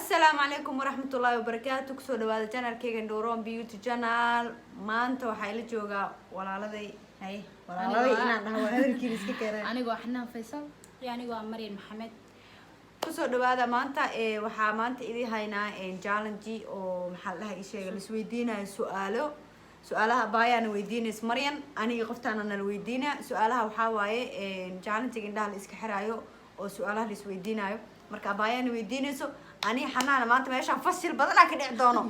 السلام عليكم ورحمة الله وبركاته. كسو دوادا channel كيغن دورون بيوتي channel maanta waxay la joogaa walaaladay inaan dhaho hadalkiina iska keenay anigoo xanaan faysal anigoo Maryam Maxamed. kusoo dhawaada maanta waxaa maanta idin haynaa challenge oo maxaa la dhahay sheega la isweydiinayo su'aalaha baayana weydiinaysa Maryam aniga qoftaana la weydiinaa su'aalaha waxaa waaye challenge indhaha la iska xiraayo oo su'aalaha la isweydiinayo marka baayana weydiinayso ani xanaana maanta meesha fasil badan ka dhici doono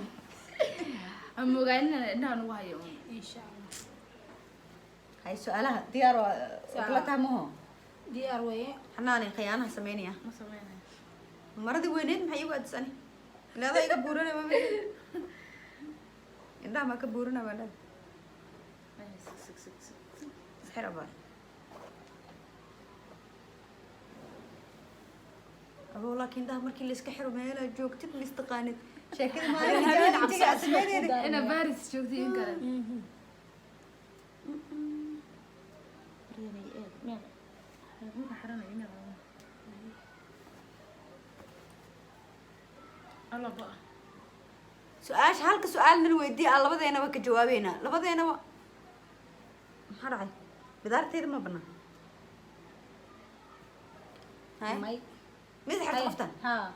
ama ogaanina indhaha nagu hayo insha Allah. hay su'aalaha diyaar waa kala taamaho diyaar weeye xanaana khiyaanaha sameynaya ma sameynayo maradii weyneed maxay igu adsani ilaada iga buurana ma indhaha ma ka buurana wala xiraba أبو لكن ده مركي اللي سكحر وماله جوكتب اللي استقانت شكل ما أنا بارس شوفتي إنك الله بقى سؤال هالك سؤال نلودي الله بدينا وك جوابينا لا بدينا حرعي بدارتي ما بنا هاي ماذا حرت قفتان؟ ها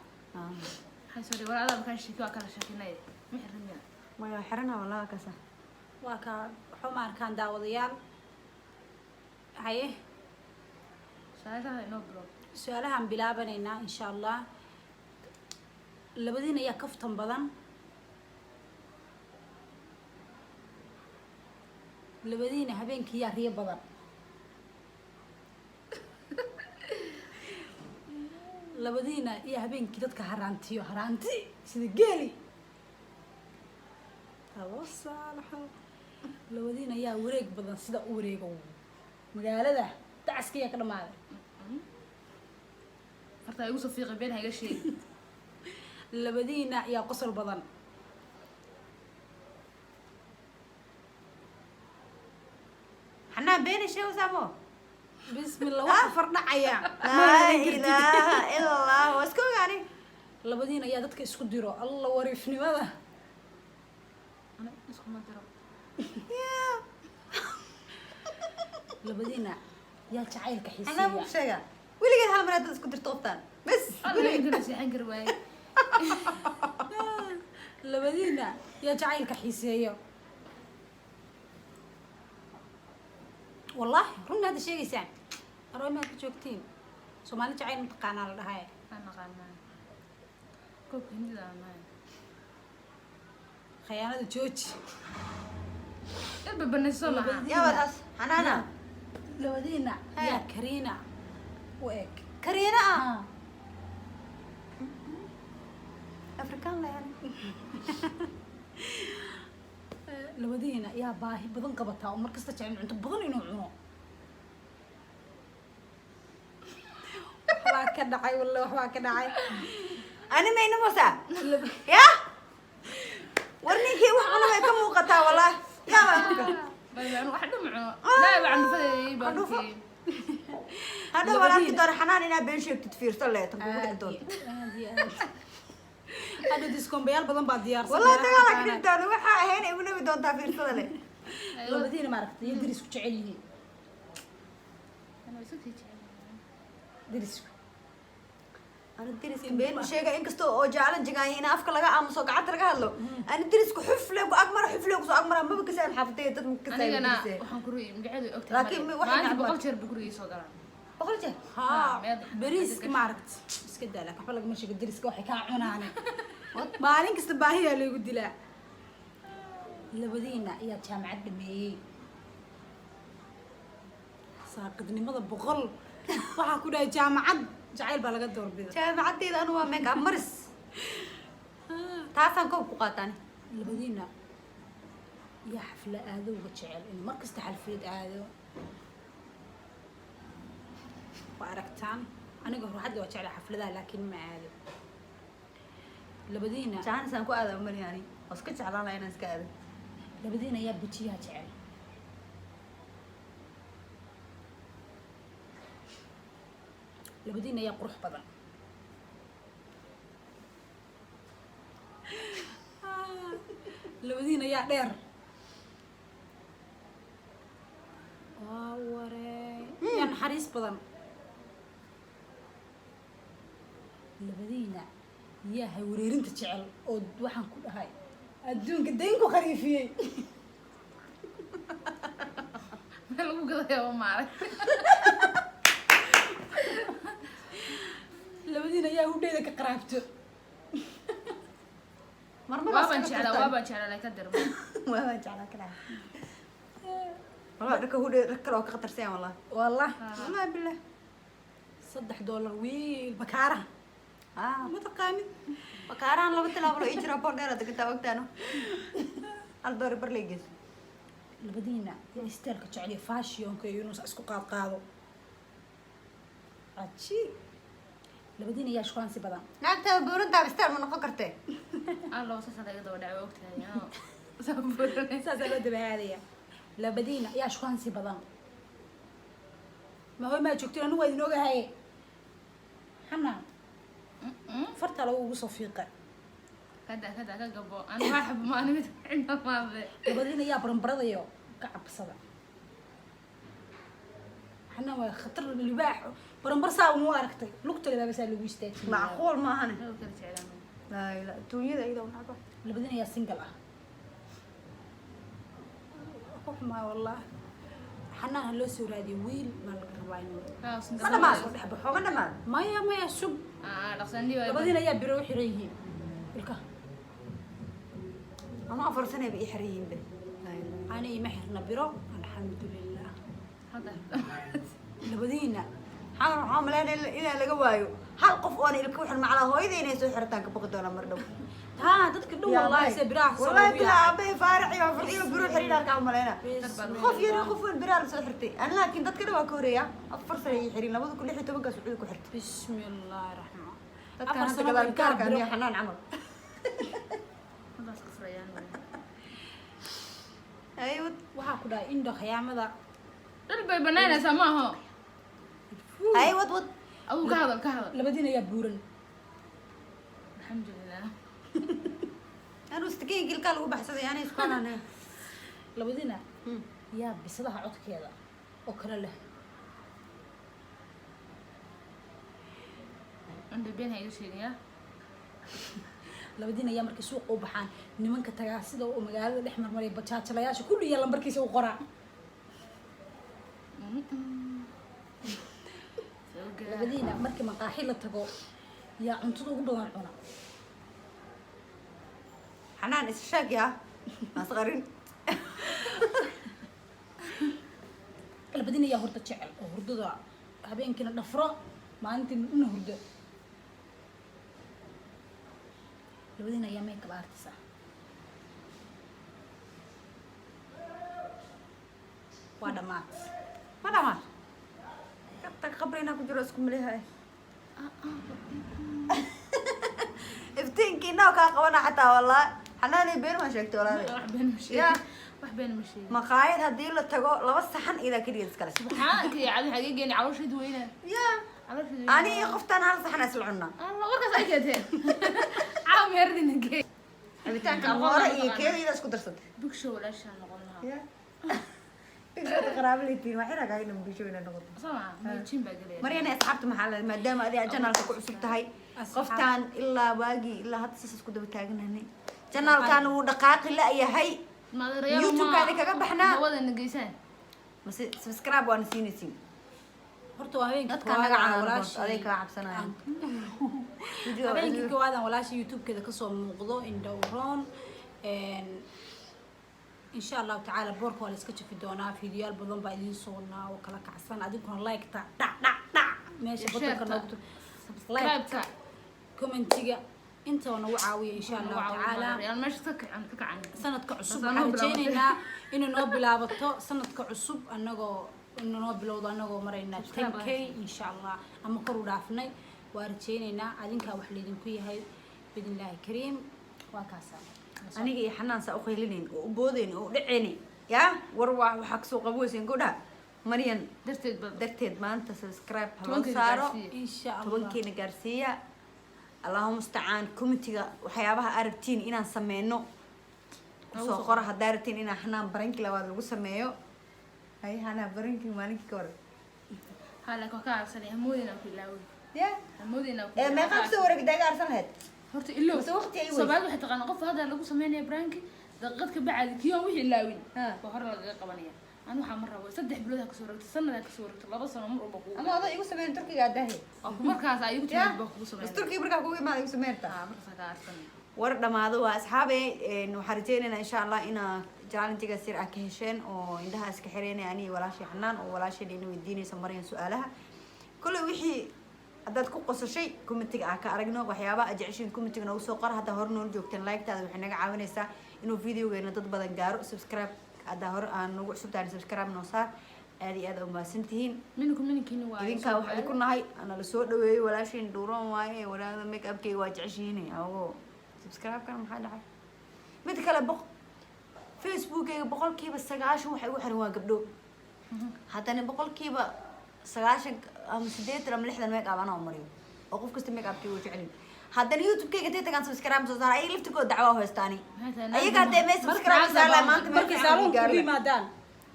حسوري ولا هذا مكان شكوى كان شكلنا محرمين ما يحرنا والله كسا وكا حمار كان داوديال هاي سؤالها نوبرو سؤالها عن بلابنينا إن شاء الله لبدينا يا كفتن بدن لبدينا هبينك يا ريب بدن labadiina iyo habeenkii dadka haraanti sida geeli tawassalaha labadiina ayaa wareeg badan sida u wareego magaalada tacaskiya ka dhamaaday farta igu soo fiiqay been hayga sheeg labadiina ayaa qosol badan xanaa been sheego samo بسم الله وحفر دعيا لا إله إلا الله واسكو يعني لبدينا يا دتك اسكو ديرو الله وريفني ماذا أنا اسكو ما درو لبدينا يا جعيلك حسية أنا مو شيء ولي قال هالمرات اسكو دير طوفتان بس أنا عندنا سيحن قرواي لبدينا يا جعيلك حسية والله رنا هذا الشيء يسان أروي ما كجوكتين سومالي جعيل متقانا على هاي أنا قانا كوب هندي ده ما خيانة جوج يبقى بالنسبة معها يا ولد حنانا لبدينا يا كرينا وإيك كرينا ها أفريكان لا يعني labadiina yaa baahi badan qabataa oo markasta jecel cunto badan inuu cuno waxbaa ka dhacay walla waxbaa ka dhacay أنا ما ينموسا يا ورنيكي وحنا ما يكمل قطع والله يا أنا واحد معه لا يبقى عنده فدي بنتي هذا ولا تقدر حنان أنا بنشيك تتفير صليت هذا ديسكم بيال بدن بعد ديار والله تقالك كنت أنا وحا هنا يقولون بدون تفير صلي labadiina maaragtay iyo dirisku jecel yihiin أنا وصلت هيك dirisku أنا درس بين شيء إنك استو أو جعلن جاي هنا أفكر لقى أم صق عطر قالوا أنا درسك حفلة وأكمر حفلة وأكمر ما بكسر حفتي تد أنا مكسر وحن كروي مقعد أكتر لكن واحد ما عندي عبر. بقول شرب كروي صدرا بقول جه ها bariiska maaragt iska daa laakiin waxba lagama sheego dariska waxay kaa cunaane maalin kasta baahiyaa lagu dilaa labadiina ayaa jaamacad dhameeyey saaqidnimada boqol waxaa ku dhahay jaamacad jacayl baa laga doorbida جامعتي أنا ومك أمرس تعرفان كوب قطعني labadiina yaa xafla aado uga jecel in mar kasta xalfiyad aado waa aragtaan aniga hore hadda waa jecel xafladaha laakiin ma aado labadiina جان سانكو هذا أمري يعني أسكت على الله أنا سكاد labadiina yaa bujiyaha jecel labadiina yaa qurux badan labadiin ayaa dheer waa waree yaa naxariis badan labadiina yaa hay wareerinta jecel oo waxaan ku dhahay adduunka dayn ku khariifiyey meel lagu gadaya oo maaray labadiina ayaa hudheeda ka qaraabto waabaan jeclaa lay ka dirmo waabaan jeclaa kala والله ركه هو ركله كقطر سين والله والله والله بالله $3 ويل بكاره ما تقاني بكاران لو تلعب له يجرى بوردر هذا كنت وقتنا الدور برليجز labadiina isteelka jecel fashion-ka Yunus isku qaado achi labadiina yaa shaqaansi badan naagta buurinta bistar ma noqon kartay الله وصل laga daba dhaco waqtiga yaa sabab saasa loo dabaadaya labadiina yaa shaqaansi badan ma hooy ma joogto anu waa idin ogahay xana farta lagu ugu soo fiiqay kada ka gabo aan waxba ma animid inta maade labadiina yaa baranbaradayo ka cabsada xana waa khatar libaax baranbar saa uu aragtay lugta ilaa bas lagu istaagay macquul ma ahana oo kala jeclaan لا لا تويدا إذا ونعبا labadiina yaa single ah ما والله حنان لو سو رادي ويل ما لقباينو ما ما صدح بحوغ ما ما يا سب dhaqsan diiwaa labadiina yaa biro xiriyihiin ilka أنا أفر سنة بإحريين به أنا ما حرنا بiro الحمد لله hada labadiina عاملين إلى لقوايو هل قف أنا إلك وحنا مع هو إذا ينسوا حرتان كبقدونا مردو ها dadka dhow wallahi se biraah والله بلا أبي فارع يا فريق بروح حرينا كعملنا خوف يا خوف البرال سو حرتي أنا لكن dadka waa Korea afar sano ay xirin labada kulli xito baga Sacuudi ku xirtay bismillahir rahmaan dadka hadda gadaal kaarka iyo xanaan camal hada qasrayaan ayuu waxa ku dhaay indho khiyaamada dad bay banaanaysa ma aha ay wad aw ka hadal labadiina yaa buuran alxamdulillah أنا استقيل كل كلام وبحث يعني إيش كنا أنا labadiina yaa bisadaha codkeeda oo kala leh anda been hay sheegaya labadiina yaa markay suuq u baxaan nimanka tagaa sida oo magaalada dhex marmaray bajaajlayaasha kulli yaa lambarkiisa u qoraa labadiina markii maqaaxi la tago yaa cuntada ugu badan cuna حنان إيش شاق يا صغيرين labadiina yaa hurda jecel oo hurdada habeenkiina dhafro maalintii una hurdo labadiina yaa makeup artist ah waa dhamaad ما دام كتر خبرينا كجروسكم ليه افتين كنا وكاقوانا حتى والله حناني بين ما شكت ولا wax been ma sheegay يا wax been ma sheegay مقايد هدي له تجو لبس صحن إذا كريت كلا subxaanka ya cadi xaqiiqeen caloosheed weyna يا caloosheed أنا قفت أنا هذا صحن أسلعنا الله warkaas ay jeeteen caam yardina geey حبيتان كأمورة إيه كذا إذا اسكت درست bugsho walaashaan noqon lahaa يا إيش قراب لي تين واحد قاعد نبيشونا نقول sama meejin baa galay مريم أنا أصحابت محل ما دام أدي جنال كوع سبتهاي قفتان إلا باقي إلا هاد سيس اسكت بتاعنا هني جنال كانوا دقائق لا يا هاي يوتيوب كذا كذا بحنا wada nageysaan بس سبسكرايب وأنا سين horta waa habeenkii dadka naga caawiso adeeg ka cabsanayaan habeenkii koowaad aan walaasha youtube-keeda kasoo muuqdo indhow roon insha allahu tacaala boorka waa la iska jafi doonaa fiidiyoyaal badan baa idiin soonaa oo kala kacsan adiguna like-ta dhac meesha badanka noogto like-ta commentiga intaba nagu caawiya insha allahu tacaala yaan meesha ka kacan sanadka cusub waxaan rajeynaynaa inay noo bilaabato sanadka cusub anagoo inuu noo bilowdo anagoo marayna 10k insha allah ama kor u dhaafnay waa rajeynaynaa adinkaa wax laydinku yahay bidnillaahi kariim waa kaasa aniga iyo xanaan saa u qaylinayn oo u boodayn oo u dhaceyn yaa war waxaa kasoo qaboweysan godha maryan darteed maanta subscribe ha loo saaro insha allah 10keena gaarsiiya allahumma mustacaan commentiga waxyaabaha aragtiin inaan sameyno kusoo qora haddaa rabtiin inaa xanaan baranki labaad lagu sameeyo hay xanaan baranki maalinkii ka hor hala ka kaarsanay hamoodina ku ilaawi ya hamoodina ku meeqa soo wareegday gaar san lahayd horta illow Bas waqti ay sabaad waxay taqaan qof hadda lagu sameeynaya branki daqiiqad ka bacdi kiyo wixii ilaawin Ha. waa hor laga qabanaya aan waxa mar rabo 3 bilood ka soo rogtay sanad ka soo rogtay 2 sano mar walba ku ama odo igu sameyn turkiga adahay oo markaas ay ugu timid baa ku sameeyay turkiga markaa kugu imaada igu sameynta markaas ka arsanay war dhamaado waa asxaabe waxaan rajeynaynaa insha allah inaa challenge-ga sir ah ka hesheen oo indhaha iska xireynaya aniga walaashii xanaan oo walaashii ina weydiinaysa maryan su-aalaha kulley wixii haddaad ku qosashay commentiga ah ka aragno waxyaabaha aad jeceshiin commentiga noogu soo qor haddaa hore noola joogteen like-taada waxay naga caawinaysaa inuu videogeena dad badan gaaro subscribe haddaa hore aan nagu cusubtahay subscribe noo saar aad iyo aad u mahadsantihiin minkiina waa idinkaa waxaan ku nahay ana la soo dhaweeyey walaashiin dhuuran waaye walaada make upkeyga waa jeceshihiin ago subscribe-kana maxaa dhacay mid kale facebookeyga 9% waxay ugu xiran waa gabdho haddana 9% ama 8 ama 60 make up anaa mariyo oo qof kasta make upkeyga jecelin haddana youtube-keyga intay tagaan subscribe soo saar ay laftigooda dacwaa haystaani ayaga hadee mee subscribe saar maanta markii saalonka ku yimaadaan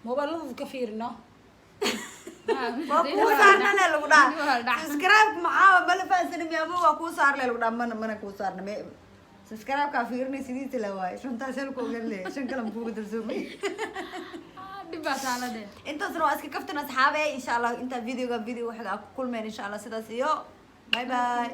moobilada ka fiirino waa kuu saarnana lagu dhaha subscribe maxaa mala fahansan miyaama waa kuu saarle lagu dhaha mana kuu saarna me subscribe-kaa fiirinay sidiisa la waaye shantaas halka ogan le shan kale makuuga darsoomay dhibaa taalade intaasna waa iska kaftan asxaabe insha allah intaa video waxaa ku kulmeen insha allah sidaas iyo bye bye